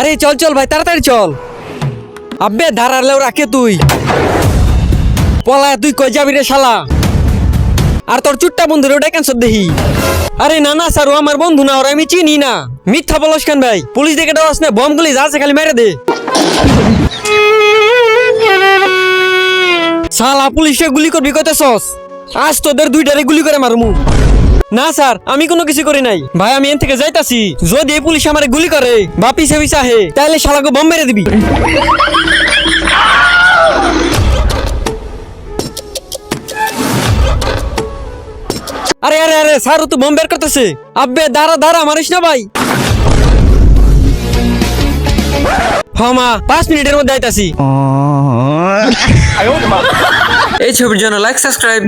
আরে চল চল ভাই তাড়াতাড়ি চল। আব্বে ধারালেও রাখে তুই পলায় তুই কই যাবি রে শালা। আর তোর চুট্টা বন্ধুরে ওটা ক্যান্সার দেখি। আরে না না স্যার ও আমার বন্ধু না, ওরা আমি চিনি না। মিথ্যা বলস কেন ভাই? পুলিশ দেখে ডরাস না? বম গুলি যা আছে খালি মেরে দে। শালা পুলিশে গুলি করবি কইতেছস? আজ তোদের দুইটারে গুলি করে মারমু। না স্যার আমি কোনো কিছু করি নাই ভাই, আমি এন থেকে যাইতাছি। যদি এই পুলিশ আমারে গুলি করে বা পিছে পিছে আহে তাহলে শালাকে বম মেরে দিবি। আরে আরে আরে স্যার ও তো বম বের করতেছে। আব্বে দাঁড়া দাঁড়া মারিস না ভাই। হ্যাঁ মা 5 মিনিটের মধ্যে আইতাছি। এই ছবির জন্য লাইক সাবস্ক্রাইব।